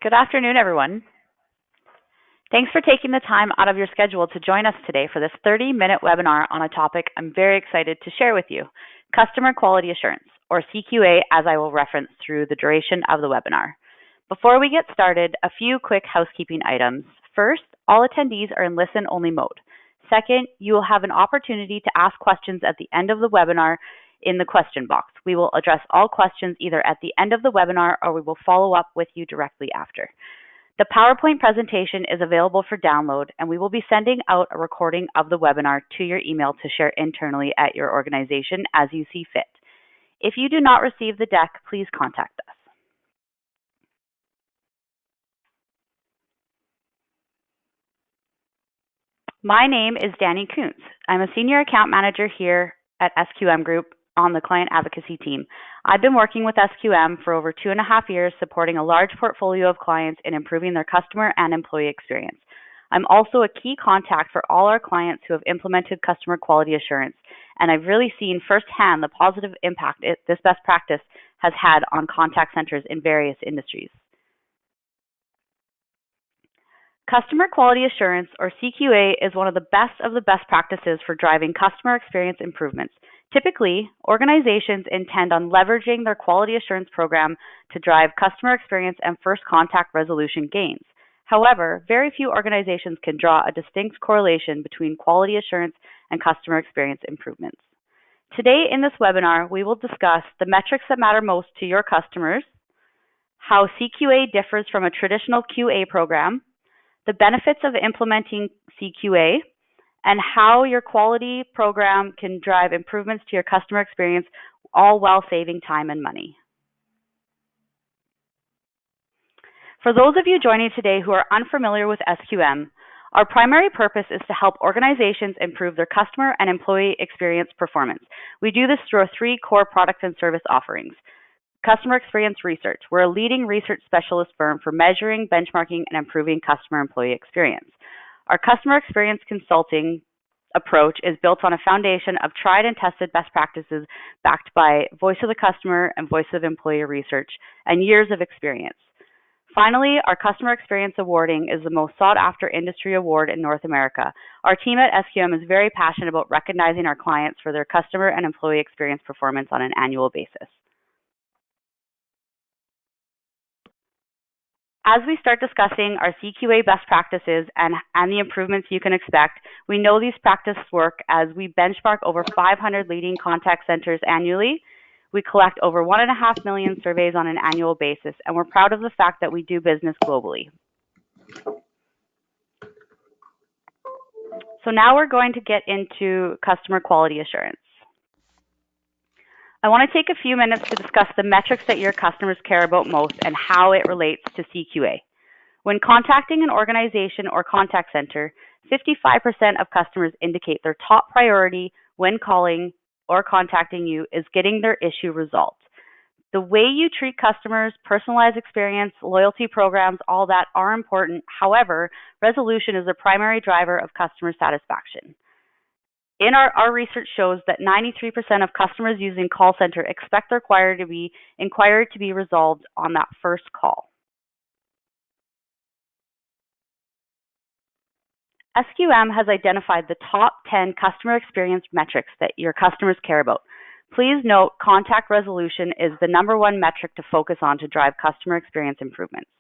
Good afternoon, everyone. Thanks for taking the time out of your schedule to join us today for this 30-minute webinar on a topic I'm very excited to share with you, Customer Quality Assurance, or CQA, as I will reference through the duration of the webinar. Before we get started, a few quick housekeeping items. First, all attendees are in listen-only mode. Second, you will have an opportunity to ask questions at the end of the webinar in the question box. We will address all questions either at the end of the webinar or we will follow up with you directly after. The PowerPoint presentation is available for download, and we will be sending out a recording of the webinar to your email to share internally at your organization as you see fit. If you do not receive the deck, please contact us. My name is Danny Kuntz. I'm a Senior Account Manager here at SQM Group on the Client Advocacy team. I've been working with SQM for over 2.5 years, supporting a large portfolio of clients in improving their customer and employee experience. I'm also a key contact for all our clients who have implemented customer quality assurance, and I've really seen firsthand the positive impact this best practice has had on contact centers in various industries. Customer Quality Assurance, or CQA, is one of the best practices for driving customer experience improvements. Typically, organizations intend on leveraging their quality assurance program to drive customer experience and first contact resolution gains. However, very few organizations can draw a distinct correlation between quality assurance and customer experience improvements. Today in this webinar, we will discuss the metrics that matter most to your customers, how CQA differs from a traditional QA program, the benefits of implementing CQA, and how your quality program can drive improvements to your customer experience, all while saving time and money. For those of you joining today who are unfamiliar with SQM, our primary purpose is to help organizations improve their customer and employee experience performance. We do this through our 3 core product and service offerings. Customer Experience Research. We're a leading research specialist firm for measuring, benchmarking, and improving customer-employee experience. Our customer experience consulting approach is built on a foundation of tried and tested best practices backed by voice of the customer and voice of employee research and years of experience. Finally, our Customer Experience Awarding is the most sought-after industry award in North America. Our team at SQM is very passionate about recognizing our clients for their customer and employee experience performance on an annual basis. As we start discussing our CQA best practices and the improvements you can expect, we know these practices work as we benchmark over 500 leading contact centers annually. We collect over 1.5 million surveys on an annual basis, and we're proud of the fact that we do business globally. So now we're going to get into customer quality assurance. I want to take a few minutes to discuss the metrics that your customers care about most and how it relates to CQA. When contacting an organization or contact center, 55% of customers indicate their top priority when calling or contacting you is getting their issue resolved. The way you treat customers, personalized experience, loyalty programs, all that are important. However, resolution is the primary driver of customer satisfaction. In our research shows that 93% of customers using call center expect their inquiry to be resolved on that first call. SQM has identified the top 10 customer experience metrics that your customers care about. Please note, contact resolution is the #1 metric to focus on to drive customer experience improvements.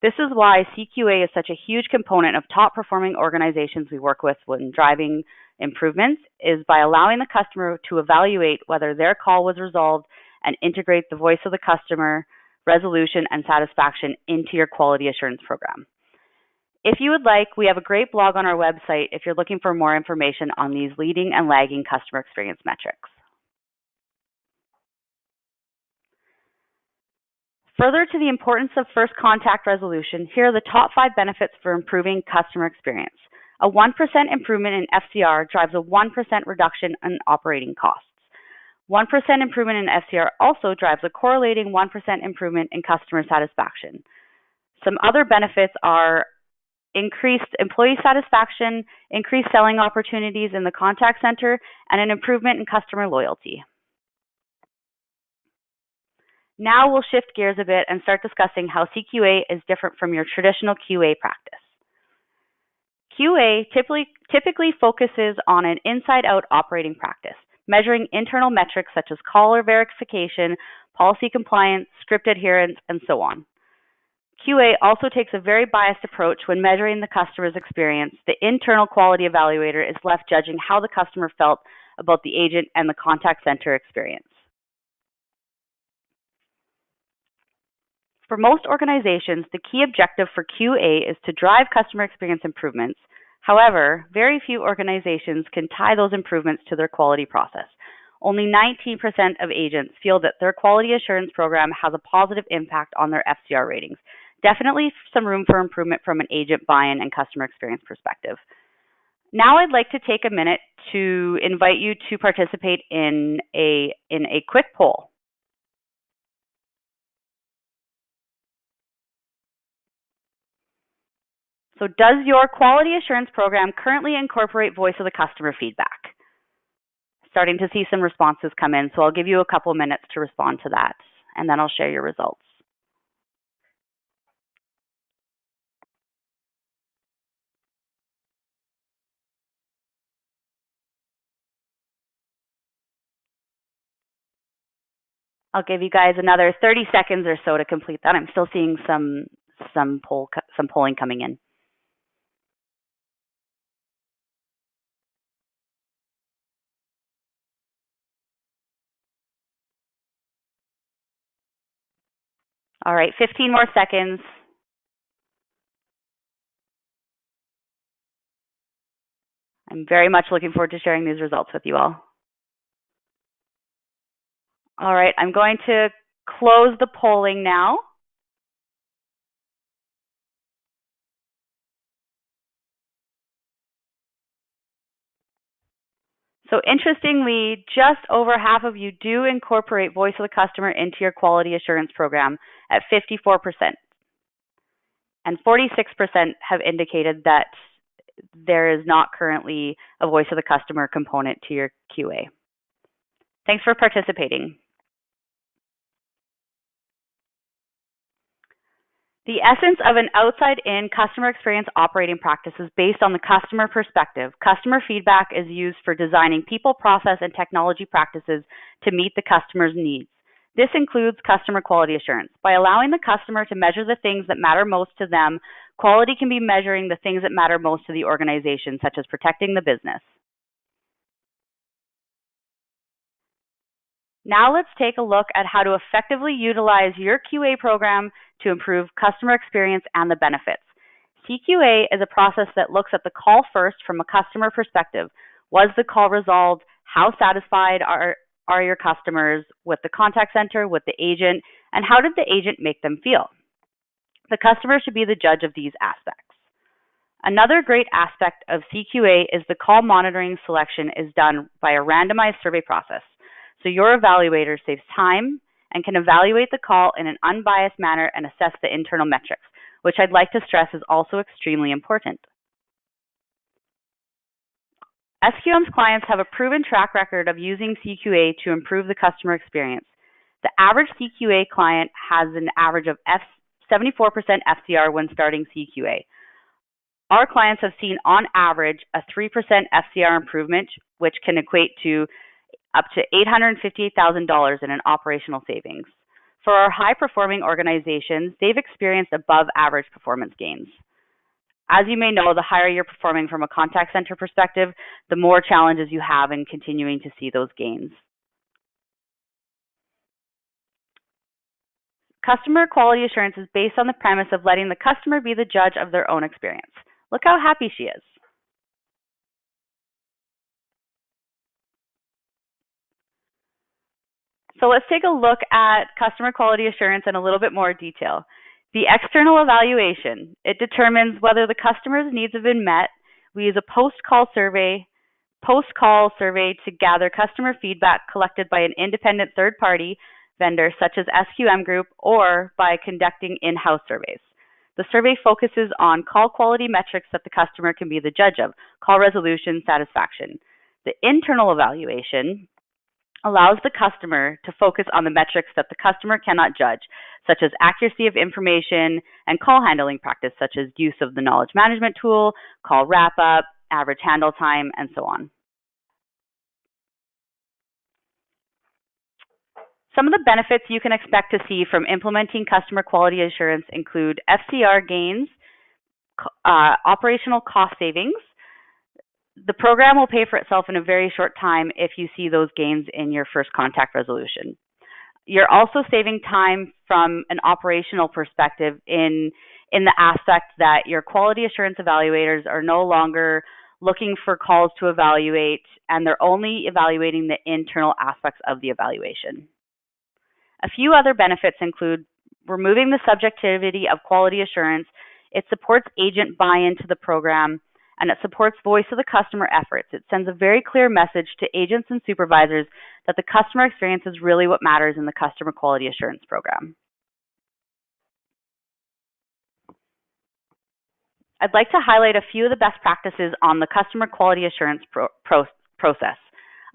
This is why CQA is such a huge component of top performing organizations we work with when driving improvements, is by allowing the customer to evaluate whether their call was resolved and integrate the voice of the customer, resolution, and satisfaction into your quality assurance program. If you would like, we have a great blog on our website if you're looking for more information on these leading and lagging customer experience metrics. Further to the importance of first contact resolution, here are the top 5 benefits for improving customer experience. A 1% improvement in FCR drives a 1% reduction in operating costs. 1% improvement in FCR also drives a correlating 1% improvement in customer satisfaction. Some other benefits are increased employee satisfaction, increased selling opportunities in the contact center, and an improvement in customer loyalty. Now we'll shift gears a bit and start discussing how CQA is different from your traditional QA practice. QA typically focuses on an inside-out operating practice, measuring internal metrics such as caller verification, policy compliance, script adherence, and so on. QA also takes a very biased approach when measuring the customer's experience. The internal quality evaluator is left judging how the customer felt about the agent and the contact center experience. For most organizations, the key objective for QA is to drive customer experience improvements. However, very few organizations can tie those improvements to their quality process. Only 19% of agents feel that their quality assurance program has a positive impact on their FCR ratings. Definitely some room for improvement from an agent buy-in and customer experience perspective. Now I'd like to take a minute to invite you to participate in a quick poll. So does your quality assurance program currently incorporate voice of the customer feedback? Starting to see some responses come in, so I'll give you a couple minutes to respond to that, and then I'll share your results. I'll give you guys another 30 seconds or so to complete that. I'm still seeing some polling coming in. All right, 15 more seconds. I'm very much looking forward to sharing these results with you all. All right, I'm going to close the polling now. So interestingly, just over half of you do incorporate voice of the customer into your quality assurance program at 54%. And 46% have indicated that there is not currently a voice of the customer component to your QA. Thanks for participating. The essence of an outside-in customer experience operating practice is based on the customer perspective. Customer feedback is used for designing people, process, and technology practices to meet the customer's needs. This includes customer quality assurance. By allowing the customer to measure the things that matter most to them, quality can be measuring the things that matter most to the organization, such as protecting the business. Now let's take a look at how to effectively utilize your QA program to improve customer experience and the benefits. CQA is a process that looks at the call first from a customer perspective. Was the call resolved? How satisfied are your customers with the contact center, with the agent, and how did the agent make them feel? The customer should be the judge of these aspects. Another great aspect of CQA is the call monitoring selection is done by a randomized survey process. So your evaluator saves time and can evaluate the call in an unbiased manner and assess the internal metrics, which I'd like to stress is also extremely important. SQM's clients have a proven track record of using CQA to improve the customer experience. The average CQA client has an average of 74% FCR when starting CQA. Our clients have seen on average a 3% FCR improvement, which can equate to up to $858,000 in an operational savings. For our high-performing organizations, they've experienced above-average performance gains. As you may know, the higher you're performing from a contact center perspective, the more challenges you have in continuing to see those gains. Customer quality assurance is based on the premise of letting the customer be the judge of their own experience. Look how happy she is. So let's take a look at customer quality assurance in a little bit more detail. The external evaluation, it determines whether the customer's needs have been met. We use a post-call survey to gather customer feedback collected by an independent third-party vendor such as SQM Group or by conducting in-house surveys. The survey focuses on call quality metrics that the customer can be the judge of, call resolution, satisfaction. The internal evaluation allows the customer to focus on the metrics that the customer cannot judge, such as accuracy of information and call handling practice, such as use of the knowledge management tool, call wrap-up, average handle time, and so on. Some of the benefits you can expect to see from implementing customer quality assurance include FCR gains, operational cost savings. The program will pay for itself in a very short time if you see those gains in your first contact resolution. You're also saving time from an operational perspective in the aspect that your quality assurance evaluators are no longer looking for calls to evaluate, and they're only evaluating the internal aspects of the evaluation. A few other benefits include removing the subjectivity of quality assurance. It supports agent buy-in to the program, and it supports voice of the customer efforts. It sends a very clear message to agents and supervisors that the customer experience is really what matters in the customer quality assurance program. I'd like to highlight a few of the best practices on the customer quality assurance process.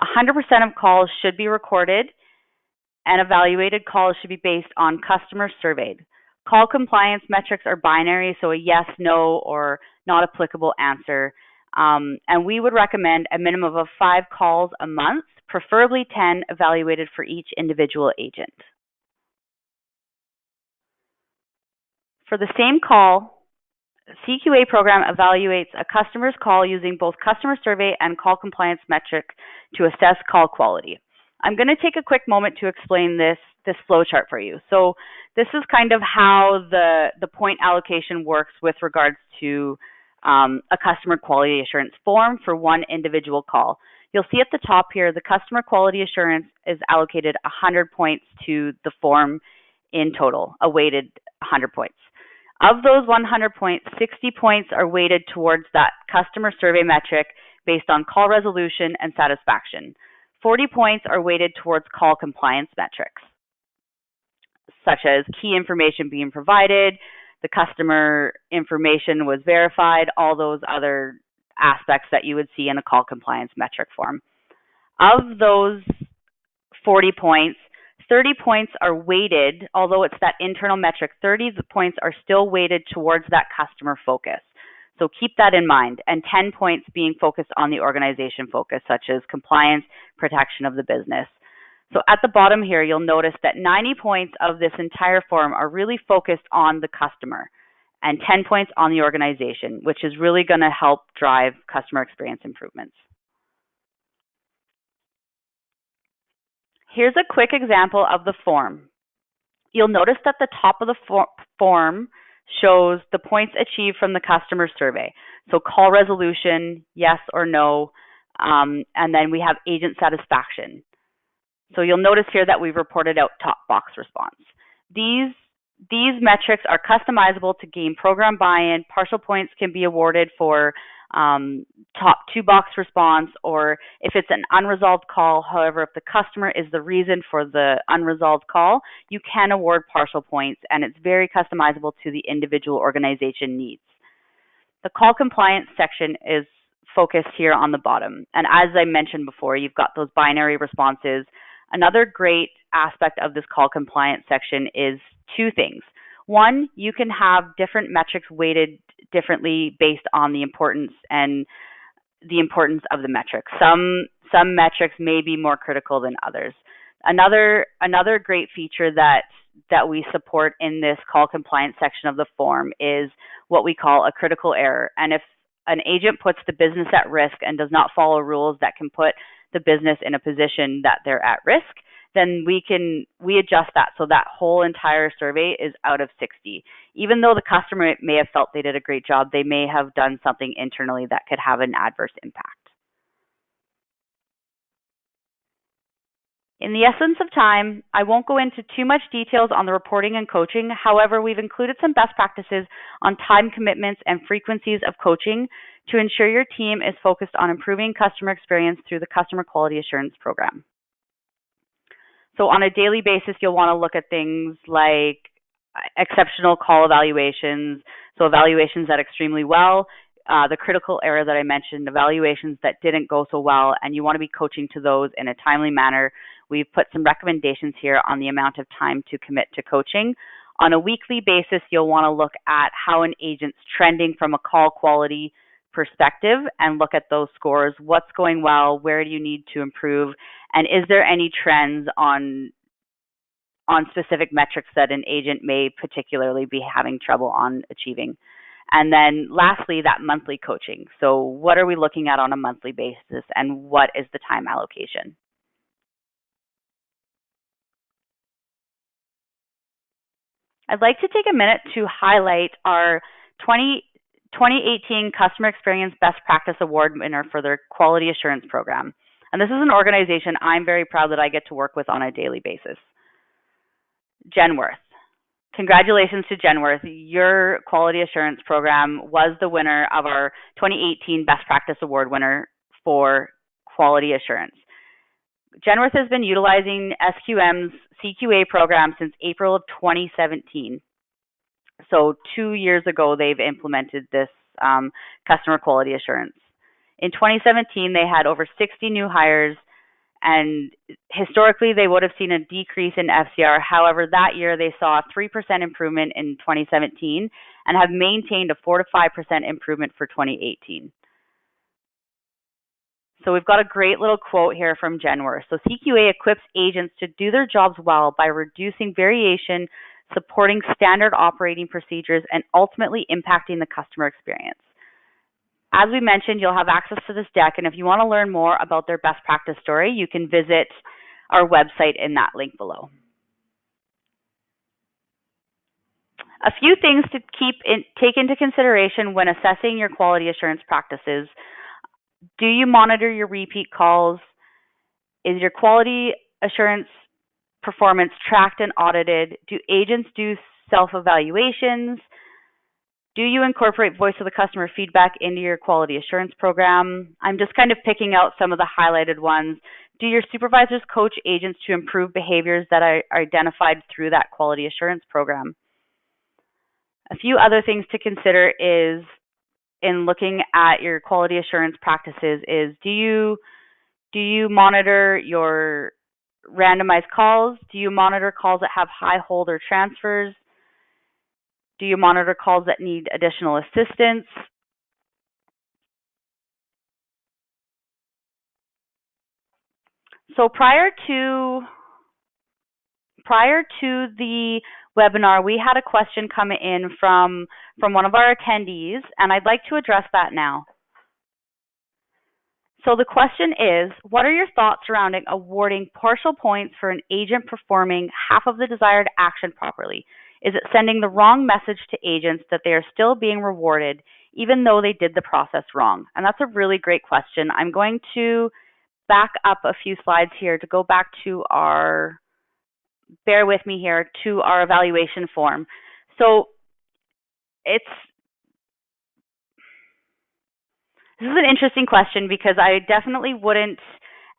100% of calls should be recorded, and evaluated calls should be based on customers surveyed. Call compliance metrics are binary, so a yes, no, or not applicable answer. And we would recommend a minimum of 5 calls a month, preferably 10 evaluated for each individual agent. For the same call, CQA program evaluates a customer's call using both customer survey and call compliance metrics to assess call quality. I'm going to take a quick moment to explain this flow chart for you. So this is kind of how the point allocation works with regards to a customer quality assurance form for one individual call. You'll see at the top here, the customer quality assurance is allocated 100 points to the form in total, a weighted 100 points. Of those 100 points, 60 points are weighted towards that customer survey metric based on call resolution and satisfaction. 40 points are weighted towards call compliance metrics, such as key information being provided, the customer information was verified, all those other aspects that you would see in a call compliance metric form. Of those 40 points, 30 points are weighted, although it's that internal metric, 30 points are still weighted towards that customer focus. So keep that in mind, and 10 points being focused on the organization focus, such as compliance, protection of the business. So at the bottom here, you'll notice that 90 points of this entire form are really focused on the customer, and 10 points on the organization, which is really going to help drive customer experience improvements. Here's a quick example of the form. You'll notice that the top of the form shows the points achieved from the customer survey. So call resolution, yes or no, and then we have agent satisfaction. So you'll notice here that we've reported out top box response. These metrics are customizable to gain program buy-in. Partial points can be awarded for top 2 box response, or if it's an unresolved call. However, if the customer is the reason for the unresolved call, you can award partial points, and it's very customizable to the individual organization needs. The call compliance section is focused here on the bottom. And as I mentioned before, you've got those binary responses. Another great aspect of this call compliance section is 2 things. One, you can have different metrics weighted differently based on the importance of the metric. Some metrics may be more critical than others. Another great feature that we support in this call compliance section of the form is what we call a critical error. And if an agent puts the business at risk and does not follow rules that can put the business in a position that they're at risk, then we adjust that so that whole entire survey is out of 60. Even though the customer may have felt they did a great job, they may have done something internally that could have an adverse impact. In the essence of time, I won't go into too much details on the reporting and coaching. However, we've included some best practices on time commitments and frequencies of coaching to ensure your team is focused on improving customer experience through the customer quality assurance program. So on a daily basis, you'll want to look at things like exceptional call evaluations, so evaluations that extremely well, the critical error that I mentioned, evaluations that didn't go so well, and you want to be coaching to those in a timely manner we've put some recommendations here on the amount of time to commit to coaching. On a weekly basis, you'll want to look at how an agent's trending from a call quality perspective and look at those scores. What's going well? Where do you need to improve? And is there any trends on specific metrics that an agent may particularly be having trouble on achieving? And then lastly, that monthly coaching. So what are we looking at on a monthly basis and what is the time allocation? I'd like to take a minute to highlight our 2018 Customer Experience Best Practice Award winner for their Quality Assurance Program. And this is an organization I'm very proud that I get to work with on a daily basis. Genworth. Congratulations to Genworth. Your Quality Assurance Program was the winner of our 2018 Best Practice Award winner for Quality Assurance. Genworth has been utilizing SQM's CQA program since April of 2017. So 2 years ago, they've implemented this customer quality assurance. In 2017, they had over 60 new hires, and historically, they would have seen a decrease in FCR. However, that year, they saw a 3% improvement in 2017 and have maintained a 4 to 5% improvement for 2018. So we've got a great little quote here from Genworth. So CQA equips agents to do their jobs well by reducing variation, supporting standard operating procedures, and ultimately impacting the customer experience. As we mentioned, you'll have access to this deck, and if you want to learn more about their best practice story, you can visit our website in that link below. A few things to take into consideration when assessing your quality assurance practices. Do you monitor your repeat calls? Is your quality assurance performance tracked and audited? Do agents do self-evaluations? Do you incorporate voice of the customer feedback into your quality assurance program? I'm just kind of picking out some of the highlighted ones. Do your supervisors coach agents to improve behaviors that are identified through that quality assurance program? A few other things to consider is in looking at your quality assurance practices is do you monitor your randomized calls? Do you monitor calls that have high hold or transfers? Do you monitor calls that need additional assistance? So prior to the webinar, we had a question come in from one of our attendees, and I'd like to address that now. So the question is, what are your thoughts surrounding awarding partial points for an agent performing half of the desired action properly? Is it sending the wrong message to agents that they are still being rewarded even though they did the process wrong? And that's a really great question. I'm going to back up a few slides here to go back to bear with me here, to our evaluation form. So this is an interesting question because I definitely wouldn't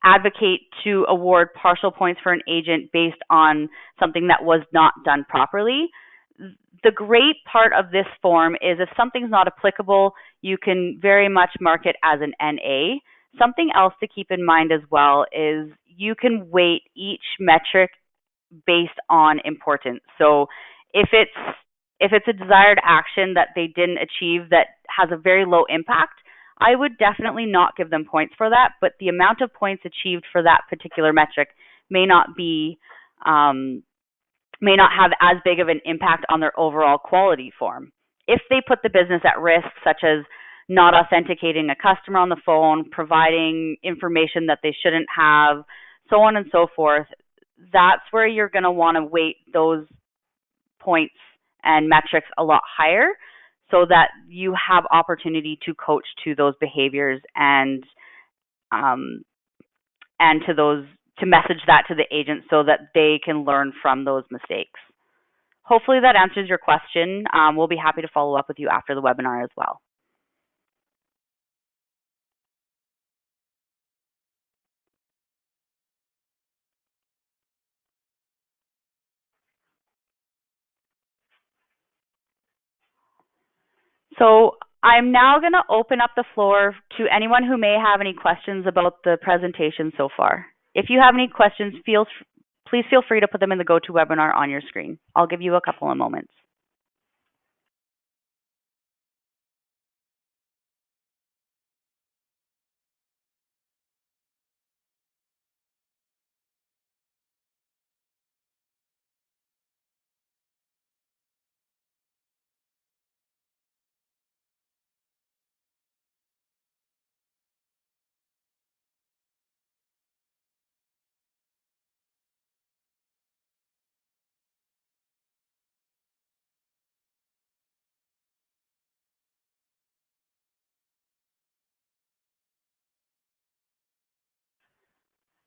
advocate to award partial points for an agent based on something that was not done properly. The great part of this form is if something's not applicable, you can very much mark it as an NA. Something else to keep in mind as well is you can weight each metric based on importance. So if it's a desired action that they didn't achieve that has a very low impact, I would definitely not give them points for that, but the amount of points achieved for that particular metric may not have as big of an impact on their overall quality form. If they put the business at risk, such as not authenticating a customer on the phone, providing information that they shouldn't have, so on and so forth, that's where you're going to want to weight those points and metrics a lot higher so that you have opportunity to coach to those behaviors and to message that to the agent so that they can learn from those mistakes. Hopefully that answers your question. We'll be happy to follow up with you after the webinar as well. So I'm now going to open up the floor to anyone who may have any questions about the presentation so far. If you have any questions, please feel free to put them in the GoToWebinar on your screen. I'll give you a couple of moments.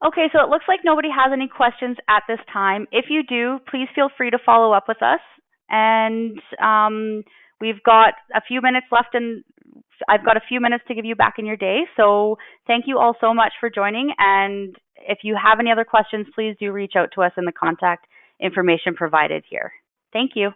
Okay, so it looks like nobody has any questions at this time. If you do, please feel free to follow up with us. And we've got a few minutes left, and I've got a few minutes to give you back in your day. So thank you all so much for joining. And if you have any other questions, please do reach out to us in the contact information provided here. Thank you.